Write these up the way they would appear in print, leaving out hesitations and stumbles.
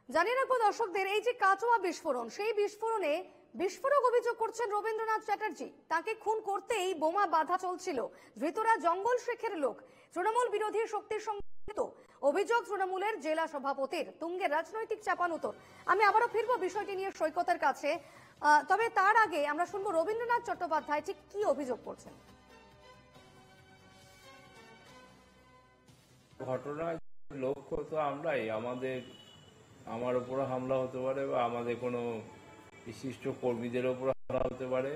জানিয়ে রাখবো দর্শকদের, এই যে কাটোয়া বিস্ফোরণ, সেই বিস্ফোরণে বিস্ফোরক অভিযোগ করছেন রবীন্দ্রনাথ চ্যাটার্জি। তাকে খুন করতেই বোমা বাধা চলছিল। ধৃতরা জঙ্গল শেখের লোক, তৃণমূল বিরোধী শক্তির সঙ্গে। অভিযোগ তৃণমূলের জেলা সভাপতির। তুঙ্গের রাজনৈতিক চাপানুতর। আমি আবারও ফিরবো বিষয়টি নিয়ে সৈকতের কাছে, তবে তার আগে আমরা শুনবো রবীন্দ্রনাথ চট্টোপাধ্যায় ঠিক কি অভিযোগ করছেন। ঘটনার লক্ষ্য তো আমরাই, আমার উপর হামলা হতে পারে বা আমাদের কোনো বিশিষ্ট কর্মীদের উপর হামলা হতে পারে,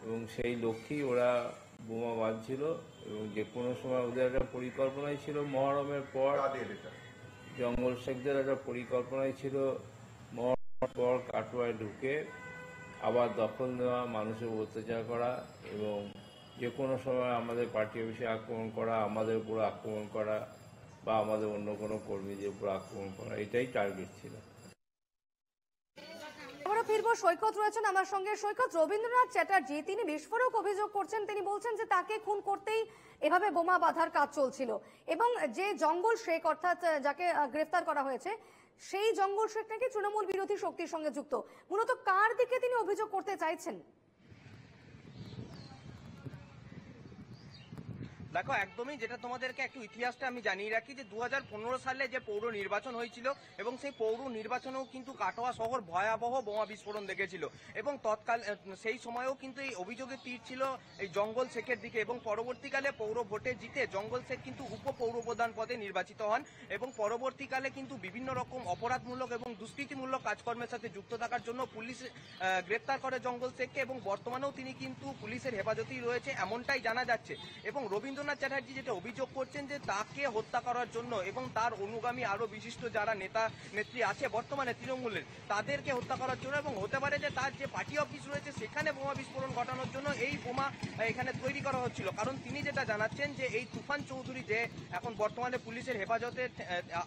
এবং সেই লক্ষ্যেই ওরা বোমা বাঁধছিল। এবং যে কোনো সময় ওদের একটা পরিকল্পনাই ছিল, মহরমের পর জঙ্গল শেখদের একটা পরিকল্পনাই ছিল মহরমের পর কাটোয়ায় ঢুকে আবার দখল নেওয়া, মানুষের অত্যাচার করা এবং যে কোনো সময় আমাদের পার্টি অফিসে আক্রমণ করা, আমাদের উপর আক্রমণ করা বা আমাদের অন্য কোনো কর্মীদের উপর আক্রমণ করা, এটাই টার্গেট ছিল। আমরা ফিরবো, সৈকত রয়েছেন আমার সঙ্গে। সৈকত, রবীন্দ্রনাথ চ্যাটার্জি তিনি বিস্ফোরক অভিযোগ করছেন। তিনি বলছেন যে তাকে খুন করতেই এভাবে বোমা বাঁধার কাজ চলছিল, এবং যে জঙ্গল শেখ অর্থাৎ যাকে গ্রেফতার করা হয়েছে, সেই জঙ্গল শেখ নাকি তৃণমূল বিরোধী শক্তির সঙ্গে যুক্ত। মূলত কার দিকে তিনি অভিযোগ করতে চাইছেন? দেখো, একদমই যেটা তোমাদেরকে একটু ইতিহাসটা আমি জানিয়ে রাখি যে 2015 সালে যে পৌর নির্বাচন হয়েছিল এবং সেই পৌর নির্বাচনেও কিন্তু কাটোয়া শহর ভয়াবহ বোমা বিস্ফোরণ দেখেছিল, এবং তৎকাল সেই সময়েও কিন্তু এই অভিযোগের তীর ছিল এই জঙ্গল শেখের দিকে। এবং পরবর্তীকালে পৌর ভোটে জিতে জঙ্গল শেখ কিন্তু উপপৌর প্রধান পদে নির্বাচিত হন, এবং পরবর্তীকালে কিন্তু বিভিন্ন রকম অপরাধমূলক এবং দুষ্কৃতিমূলক কাজকর্মের সাথে যুক্ত থাকার জন্য পুলিশ গ্রেপ্তার করে জঙ্গল শেখকে, এবং বর্তমানেও তিনি কিন্তু পুলিশের হেফাজতেই রয়েছে এমনটাই জানা যাচ্ছে। এবং রবীন্দ্রনাথ চ্যাটার্জি যেটা অভিযোগ করছেন যে তাকে হত্যা করার জন্য এবং তার অনুগামী আরো বিশিষ্ট যারা নেতা নেত্রী আছে বর্তমানে তৃণমূলের, তাদেরকে হত্যা করার জন্য, এবং হতে পারে যে তার যে পার্টি অফিস রয়েছে সেখানে বোমা বিস্ফোরণ ঘটানোর জন্য এই বোমা এখানে তৈরি করা হচ্ছিল। কারণ তিনি যেটা জানাচ্ছেন যে এই তুফান চৌধুরী যে এখন বর্তমানে পুলিশের হেফাজতে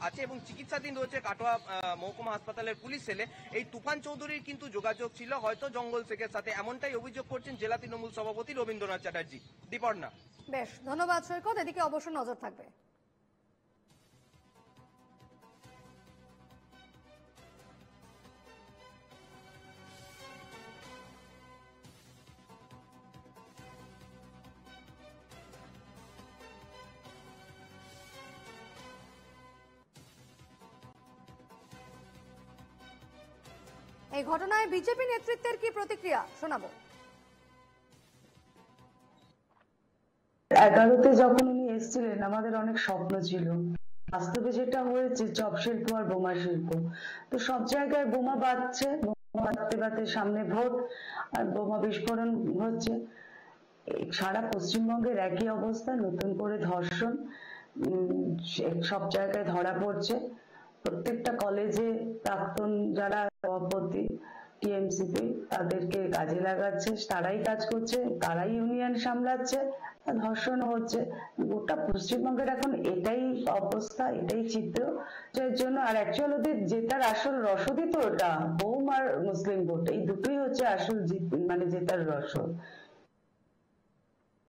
আছে এবং চিকিৎসাধীন রয়েছে কাটোয়া মহকুমা হাসপাতালের পুলিশ সেলে, এই তুফান চৌধুরীর কিন্তু যোগাযোগ ছিল হয়তো জঙ্গল শেখের সাথে, এমনটাই অভিযোগ করছেন জেলা তৃণমূল সভাপতি রবীন্দ্রনাথ চ্যাটার্জি। দীপর্ণা। বেশ, ধন্যবাদ সৈকত। এদিকে অবশ্য নজর থাকবে। এই ঘটনায় বিজেপি নেতৃত্বের কি প্রতিক্রিয়া শোনাবো। 11তে যখন উনি এসেছিলেন আমাদের অনেক স্বপ্ন ছিল, বাস্তবে যেটা হয়েছে চপ শিল্প আর বোমা শিল্প। তো সব জায়গায় বোমা বাজছে, বোমা বাজতে বাজতে সামনে ভোট আর বোমা বিস্ফোরণ হচ্ছে। সারা পশ্চিমবঙ্গের একই অবস্থা, নতুন করে ধর্ষণ সব জায়গায় ধরা পড়ছে। প্রত্যেকটা কলেজে প্রাক্তন যারা সভাপতি টিএমসিপি তাদেরকে কাজে লাগাচ্ছে, তারাই কাজ করছে, তারাই ইউনিয়ন সামলাচ্ছে, ধর্ষণ হচ্ছে। গোটা পশ্চিমবঙ্গের এখন এটাই অবস্থা, এটাই চিত্র। যার জন্য আর অ্যাকচুয়ালি ওদের জেতার আসল রসদই তো ওটা, বোম আর মুসলিম ভোট, এই দুটোই হচ্ছে আসল মানে জেতার রসদ।